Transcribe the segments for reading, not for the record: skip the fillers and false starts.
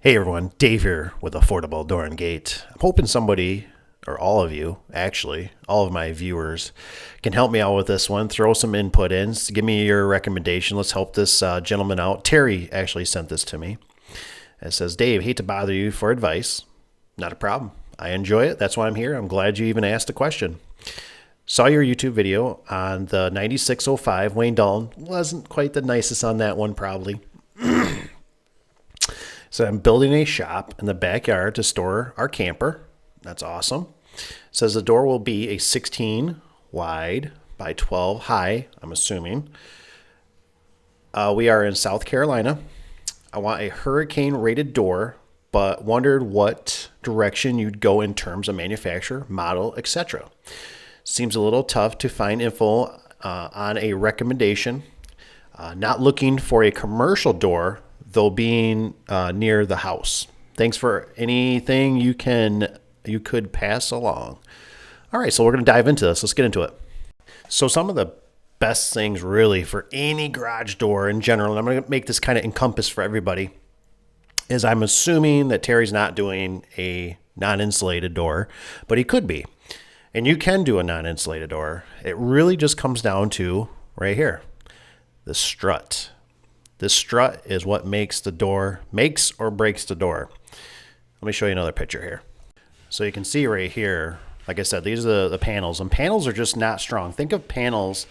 Hey everyone, Dave here with Affordable Door and Gate. I'm hoping somebody, or all of you, actually, all of my viewers, can help me out with this one. Throw some input in. Give me your recommendation. Let's help this gentleman out. Terry actually sent this to me. It says, Dave, hate to bother you for advice. Not a problem. I enjoy it. That's why I'm here. I'm glad you even asked a question. Saw your YouTube video on the 9605 Wayne Dalton. Wasn't quite the nicest on that one, probably. So I'm building a shop in the backyard to store our camper. That's awesome. Says the door will be a 16 wide by 12 high, I'm assuming. We are in South Carolina. I want a hurricane rated door, but wondered what direction you'd go in terms of manufacturer, model, etc. Seems a little tough to find info on a recommendation. Not looking for a commercial door, though being near the house. Thanks for anything you could pass along. All right, so we're going to dive into this. Let's get into it. So some of the best things really for any garage door in general, and I'm going to make this kind of encompass for everybody, is I'm assuming that Terry's not doing a non-insulated door, but he could be. And you can do a non-insulated door. It really just comes down to right here, the strut. This strut is what makes or breaks the door. Let me show you another picture here. So you can see right here, like I said, these are the panels, and panels are just not strong. Think of panels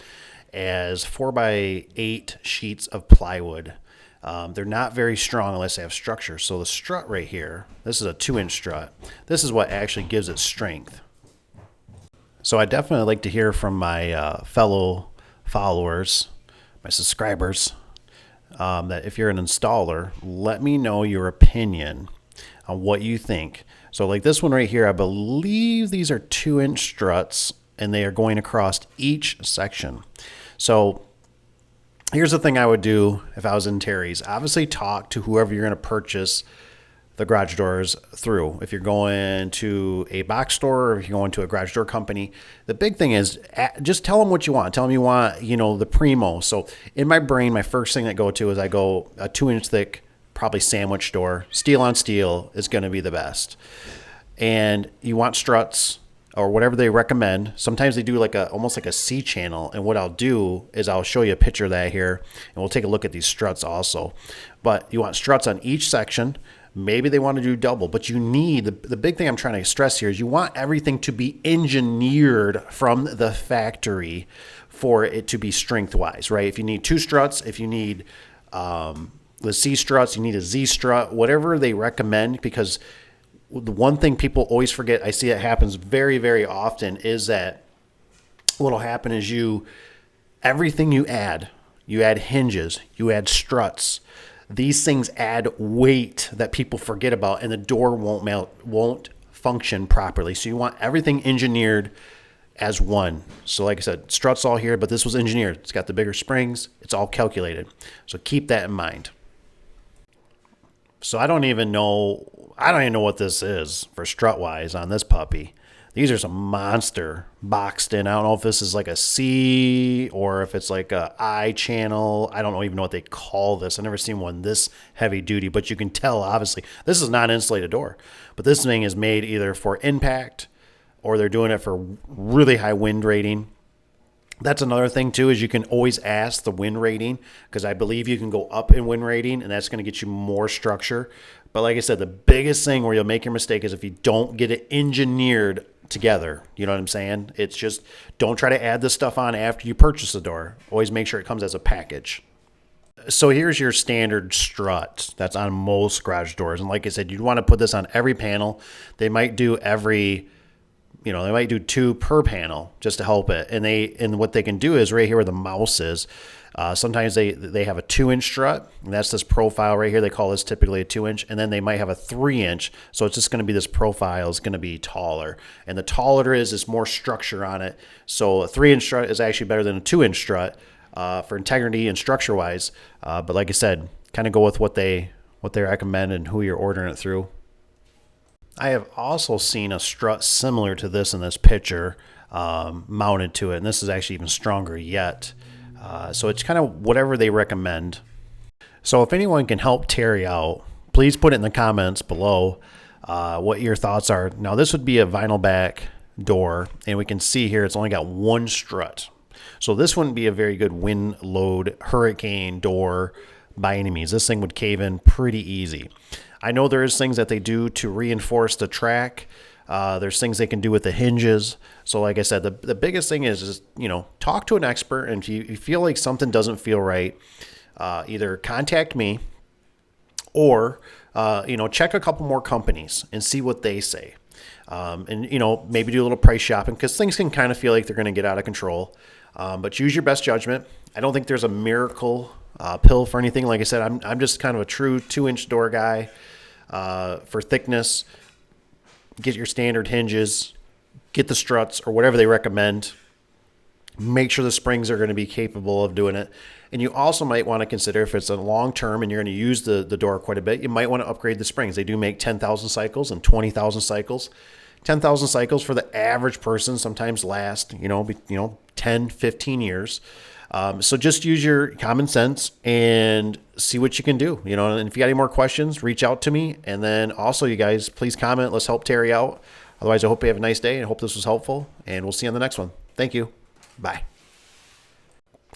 as 4x8 sheets of plywood. They're not very strong unless they have structure. So the strut right here, this is a 2-inch strut. This is what actually gives it strength. So I definitely like to hear from my fellow followers, my subscribers, that if you're an installer, let me know your opinion on what you think. So like this one right here, I believe these are 2-inch struts and they are going across each section. So here's the thing I would do if I was in Terry's. Obviously talk to whoever you're going to purchase the garage doors through. If you're going to a box store or if you're going to a garage door company, the big thing is just tell them what you want. Tell them you want, the Primo. So in my brain, my first thing that go to is I go a 2-inch thick, probably sandwich door. Steel on steel is going to be the best. And you want struts or whatever they recommend. Sometimes they do almost like a C channel. And what I'll do is I'll show you a picture of that here and we'll take a look at these struts also. But you want struts on each section. Maybe they want to do double, but you need, the big thing I'm trying to stress here is you want everything to be engineered from the factory for it to be strength-wise, right? If you need 2 struts, if you need the C struts, you need a Z strut, whatever they recommend, because the one thing people always forget, I see it happens very, very often, is that what'll happen is everything you add hinges, you add struts, these things add weight that people forget about, and the door won't function properly. So you want everything engineered as one. So like I said, struts all here, but this was engineered. It's got the bigger springs. It's all calculated. So keep that in mind. So I don't even know what this is for strut wise on this puppy. These are some monster boxed in. I don't know if this is like a C or if it's like a I channel. I don't even know what they call this. I've never seen one this heavy duty, but you can tell obviously this is not an insulated door. But this thing is made either for impact or they're doing it for really high wind rating. That's another thing too, is you can always ask the wind rating, because I believe you can go up in wind rating and that's going to get you more structure. But like I said, the biggest thing where you'll make your mistake is if you don't get it engineered together. You know what I'm saying? It's just, don't try to add this stuff on after you purchase the door. Always make sure it comes as a package. So here's your standard strut that's on most garage doors. And like I said, you'd want to put this on every panel. They might do they might do 2 per panel just to help it. And what they can do is right here where the mouse is, sometimes they have a 2-inch strut, and that's this profile right here. They call this typically a 2-inch, and then they might have a 3-inch. So it's just going to be this profile is going to be taller, and the taller it is more structure on it. So a 3-inch strut is actually better than a 2-inch strut for integrity and structure wise. But like I said, kind of go with what they recommend and who you're ordering it through. I have also seen a strut similar to this in this picture mounted to it, and this is actually even stronger yet. So it's kind of whatever they recommend. So if anyone can help Terry out, please put it in the comments below what your thoughts are. Now, this would be a vinyl back door, and we can see here it's only got one strut. So this wouldn't be a very good wind load hurricane door by any means. This thing would cave in pretty easy. I know there is things that they do to reinforce the track. There's things they can do with the hinges. So like I said, the biggest thing is, you know, talk to an expert. And if you feel like something doesn't feel right, either contact me or, you know, check a couple more companies and see what they say. And, you know, maybe do a little price shopping because things can kind of feel like they're going to get out of control. But use your best judgment. I don't think there's a miracle pill for anything. Like I said, I'm just kind of a true 2-inch door guy for thickness. Get your standard hinges, get the struts or whatever they recommend. Make sure the springs are going to be capable of doing it. And you also might want to consider if it's a long term and you're going to use the door quite a bit, you might want to upgrade the springs. They do make 10,000 cycles and 20,000 cycles. 10,000 cycles for the average person sometimes last, 10, 15 years. So just use your common sense and see what you can do, and if you got any more questions, reach out to me. And then also you guys, please comment. Let's help Terry out. Otherwise, I hope you have a nice day and hope this was helpful, and we'll see you on the next one. Thank you. Bye.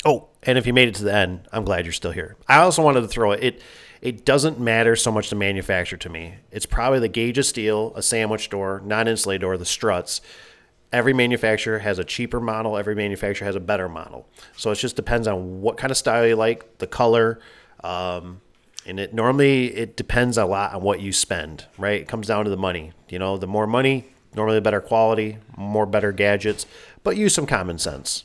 Oh, and if you made it to the end, I'm glad you're still here. I also wanted to throw it. It doesn't matter so much the manufacturer to me. It's probably the gauge of steel, a sandwich door, non-insulated door, the struts. Every manufacturer has a cheaper model. Every manufacturer has a better model. So it just depends on what kind of style you like, the color, and it depends a lot on what you spend, right? It comes down to the money. The more money, normally the better quality, more better gadgets, but use some common sense.